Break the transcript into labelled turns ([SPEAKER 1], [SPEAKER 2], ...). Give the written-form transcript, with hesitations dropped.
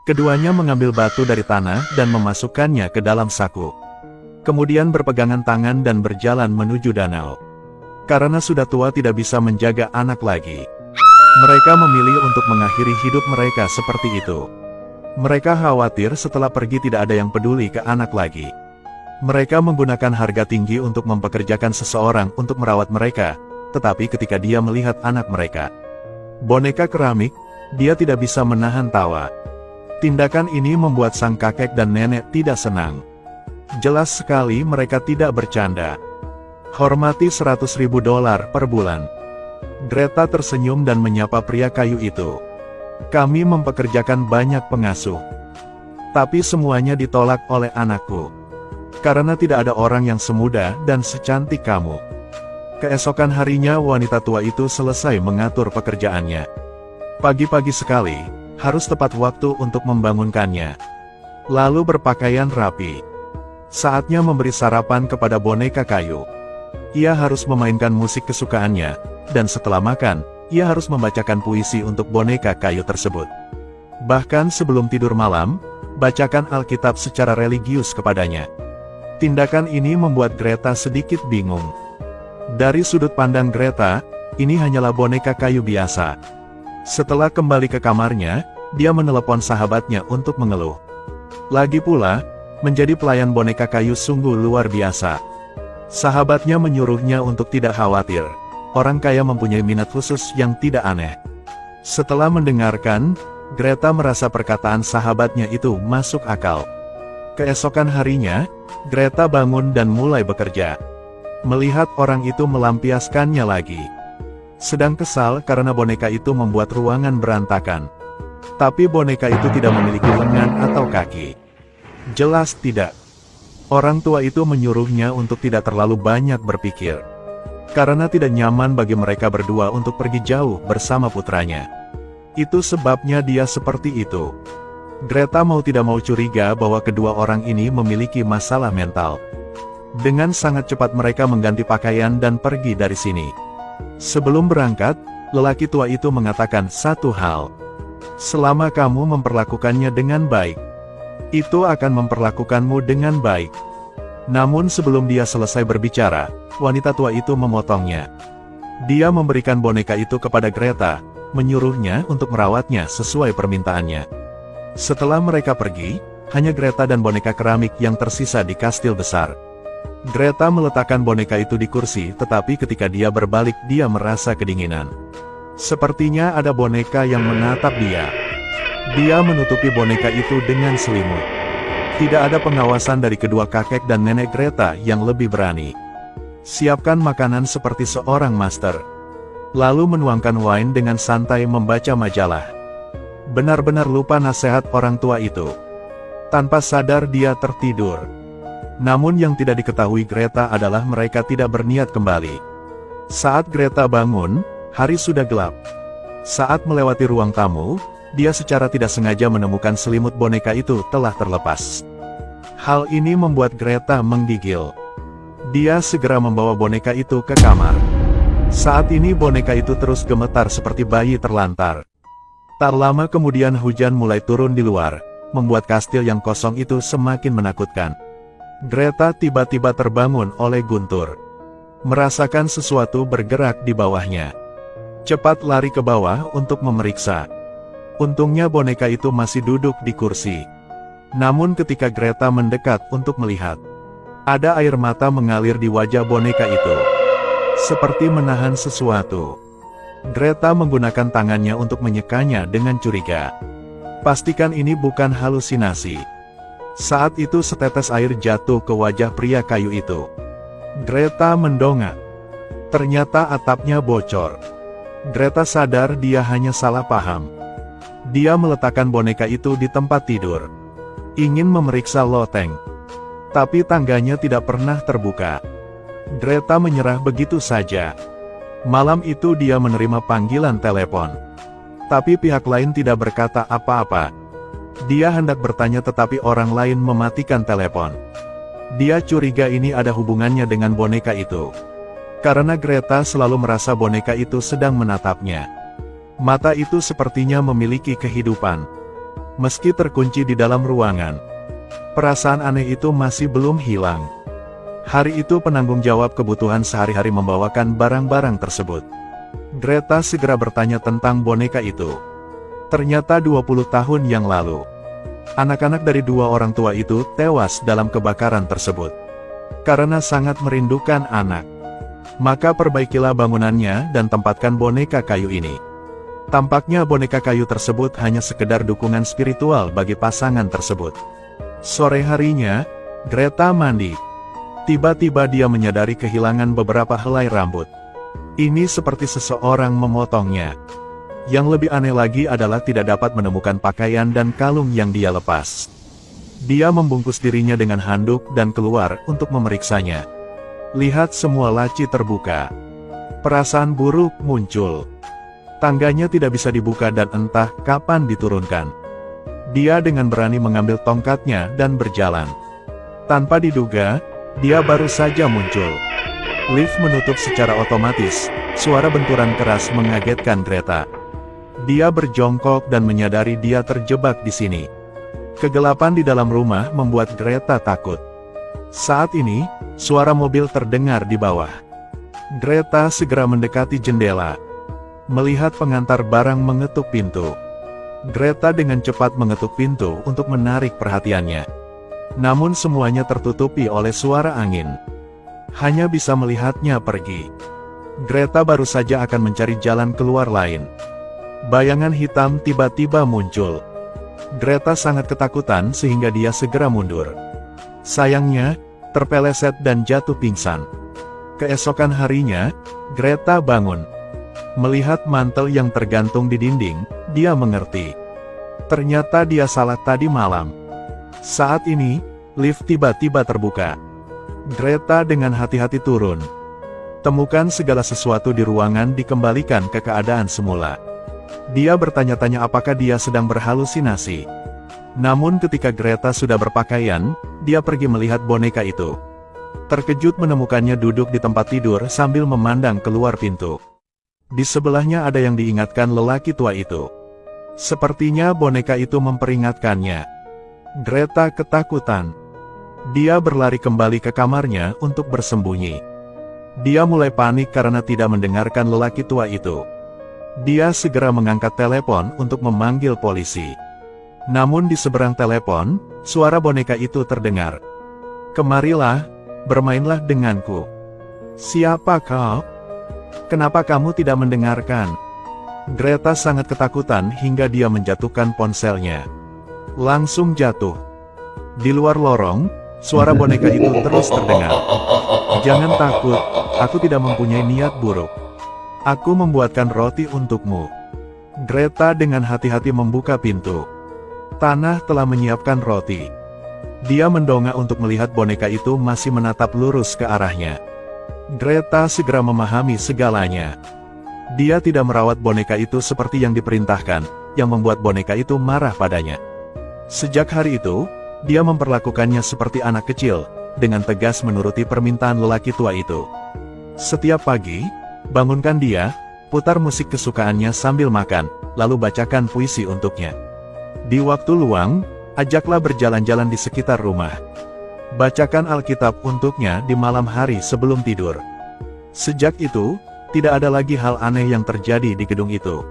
[SPEAKER 1] Keduanya mengambil batu dari tanah dan memasukkannya ke dalam saku. Kemudian berpegangan tangan dan berjalan menuju danau. Karena sudah tua tidak bisa menjaga anak lagi, mereka memilih untuk mengakhiri hidup mereka seperti itu. Mereka khawatir setelah pergi tidak ada yang peduli ke anak lagi. Mereka menggunakan harga tinggi untuk mempekerjakan seseorang untuk merawat mereka, tetapi ketika dia melihat anak mereka, boneka keramik, dia tidak bisa menahan tawa. Tindakan ini membuat sang kakek dan nenek tidak senang. Jelas sekali mereka tidak bercanda. Hormati $100.000 per bulan. Greta tersenyum dan menyapa pria kayu itu. Kami mempekerjakan banyak pengasuh, tapi semuanya ditolak oleh anakku. Karena tidak ada orang yang semudah dan secantik kamu. Keesokan harinya wanita tua itu selesai mengatur pekerjaannya. Pagi-pagi sekali, harus tepat waktu untuk membangunkannya. Lalu berpakaian rapi. Saatnya memberi sarapan kepada boneka kayu. Ia harus memainkan musik kesukaannya, dan setelah makan, ia harus membacakan puisi untuk boneka kayu tersebut. Bahkan sebelum tidur malam, bacakan Alkitab secara religius kepadanya. Tindakan ini membuat Greta sedikit bingung. Dari sudut pandang Greta, ini hanyalah boneka kayu biasa. Setelah kembali ke kamarnya, dia menelepon sahabatnya untuk mengeluh. Lagi pula, menjadi pelayan boneka kayu sungguh luar biasa. Sahabatnya menyuruhnya untuk tidak khawatir. Orang kaya mempunyai minat khusus yang tidak aneh. Setelah mendengarkan, Greta merasa perkataan sahabatnya itu masuk akal. Keesokan harinya, Greta bangun dan mulai bekerja. Melihat orang itu melampiaskannya lagi. Sedang kesal karena boneka itu membuat ruangan berantakan. Tapi boneka itu tidak memiliki lengan atau kaki. Jelas tidak. Orang tua itu menyuruhnya untuk tidak terlalu banyak berpikir. Karena tidak nyaman bagi mereka berdua untuk pergi jauh bersama putranya. Itu sebabnya dia seperti itu. Greta mau tidak mau curiga bahwa kedua orang ini memiliki masalah mental. Dengan sangat cepat mereka mengganti pakaian dan pergi dari sini. Sebelum berangkat, lelaki tua itu mengatakan satu hal. Selama kamu memperlakukannya dengan baik, itu akan memperlakukanmu dengan baik. Namun sebelum dia selesai berbicara, wanita tua itu memotongnya. Dia memberikan boneka itu kepada Greta, menyuruhnya untuk merawatnya sesuai permintaannya. Setelah mereka pergi, hanya Greta dan boneka keramik yang tersisa di kastil besar. Greta meletakkan boneka itu di kursi, tetapi ketika dia berbalik dia merasa kedinginan. Sepertinya ada boneka yang menatap dia. Dia menutupi boneka itu dengan selimut. Tidak ada pengawasan dari kedua kakek dan nenek Greta yang lebih berani. Siapkan makanan seperti seorang master. Lalu menuangkan wine dengan santai membaca majalah. Benar-benar lupa nasihat orang tua itu. Tanpa sadar dia tertidur. Namun yang tidak diketahui Greta adalah mereka tidak berniat kembali. Saat Greta bangun, hari sudah gelap. Saat melewati ruang tamu, dia secara tidak sengaja menemukan selimut boneka itu telah terlepas. Hal ini membuat Greta menggigil. Dia segera membawa boneka itu ke kamar. Saat ini boneka itu terus gemetar seperti bayi terlantar. Tak lama kemudian hujan mulai turun di luar, membuat kastil yang kosong itu semakin menakutkan. Greta tiba-tiba terbangun oleh guntur. Merasakan sesuatu bergerak di bawahnya. Cepat lari ke bawah untuk memeriksa. Untungnya boneka itu masih duduk di kursi. Namun ketika Greta mendekat untuk melihat, ada air mata mengalir di wajah boneka itu. Seperti menahan sesuatu. Greta menggunakan tangannya untuk menyekanya dengan curiga. Pastikan ini bukan halusinasi. Saat itu setetes air jatuh ke wajah pria kayu itu. Greta mendongak. Ternyata atapnya bocor. Greta sadar dia hanya salah paham. Dia meletakkan boneka itu di tempat tidur. Ingin memeriksa loteng. Tapi tangganya tidak pernah terbuka. Greta menyerah begitu saja. Malam itu dia menerima panggilan telepon. Tapi pihak lain tidak berkata apa-apa. Dia hendak bertanya tetapi orang lain mematikan telepon. Dia curiga ini ada hubungannya dengan boneka itu. Karena Greta selalu merasa boneka itu sedang menatapnya. Mata itu sepertinya memiliki kehidupan. Meski terkunci di dalam ruangan, perasaan aneh itu masih belum hilang. Hari itu penanggung jawab kebutuhan sehari-hari membawakan barang-barang tersebut. Greta segera bertanya tentang boneka itu. Ternyata 20 tahun yang lalu, anak-anak dari dua orang tua itu tewas dalam kebakaran tersebut. Karena sangat merindukan anak, maka perbaikilah bangunannya dan tempatkan boneka kayu ini. Tampaknya boneka kayu tersebut hanya sekedar dukungan spiritual bagi pasangan tersebut. Sore harinya, Greta mandi. Tiba-tiba dia menyadari kehilangan beberapa helai rambut. Ini seperti seseorang memotongnya. Yang lebih aneh lagi adalah tidak dapat menemukan pakaian dan kalung yang dia lepas. Dia membungkus dirinya dengan handuk dan keluar untuk memeriksanya. Lihat, semua laci terbuka. Perasaan buruk muncul. Tangganya tidak bisa dibuka dan entah kapan diturunkan. Dia dengan berani mengambil tongkatnya dan berjalan. Tanpa diduga, dia baru saja muncul. Lift menutup secara otomatis. Suara benturan keras mengagetkan Greta. Dia berjongkok dan menyadari dia terjebak di sini. Kegelapan di dalam rumah membuat Greta takut. Saat ini, suara mobil terdengar di bawah. Greta segera mendekati jendela. Melihat pengantar barang mengetuk pintu. Greta dengan cepat mengetuk pintu untuk menarik perhatiannya. Namun semuanya tertutupi oleh suara angin. Hanya bisa melihatnya pergi. Greta baru saja akan mencari jalan keluar lain. Bayangan hitam tiba-tiba muncul. Greta sangat ketakutan sehingga dia segera mundur. Sayangnya, terpeleset dan jatuh pingsan. Keesokan harinya, Greta bangun. Melihat mantel yang tergantung di dinding, dia mengerti. Ternyata dia salah tadi malam. Saat ini, lift tiba-tiba terbuka. Greta dengan hati-hati turun. Temukan segala sesuatu di ruangan dikembalikan ke keadaan semula. Dia bertanya-tanya apakah dia sedang berhalusinasi. Namun ketika Greta sudah berpakaian, dia pergi melihat boneka itu. Terkejut menemukannya duduk di tempat tidur sambil memandang keluar pintu. Di sebelahnya ada yang diingatkan lelaki tua itu. Sepertinya boneka itu memperingatkannya. Greta ketakutan. Dia berlari kembali ke kamarnya untuk bersembunyi. Dia mulai panik karena tidak mendengarkan lelaki tua itu. Dia segera mengangkat telepon untuk memanggil polisi. Namun di seberang telepon, suara boneka itu terdengar. "Kemarilah, bermainlah denganku." "Siapa kau? Kenapa kamu tidak mendengarkan?" Greta sangat ketakutan hingga dia menjatuhkan ponselnya. Langsung jatuh. Di luar lorong, suara boneka itu terus terdengar. "Jangan takut, aku tidak mempunyai niat buruk. Aku membuatkan roti untukmu." Greta dengan hati-hati membuka pintu. Tanah telah menyiapkan roti. Dia mendongak untuk melihat boneka itu masih menatap lurus ke arahnya. Greta segera memahami segalanya. Dia tidak merawat boneka itu seperti yang diperintahkan, yang membuat boneka itu marah padanya. Sejak hari itu, dia memperlakukannya seperti anak kecil, dengan tegas menuruti permintaan lelaki tua itu. Setiap pagi, bangunkan dia, putar musik kesukaannya sambil makan, lalu bacakan puisi untuknya. Di waktu luang, ajaklah berjalan-jalan di sekitar rumah. Bacakan Alkitab untuknya di malam hari sebelum tidur. Sejak itu, tidak ada lagi hal aneh yang terjadi di gedung itu.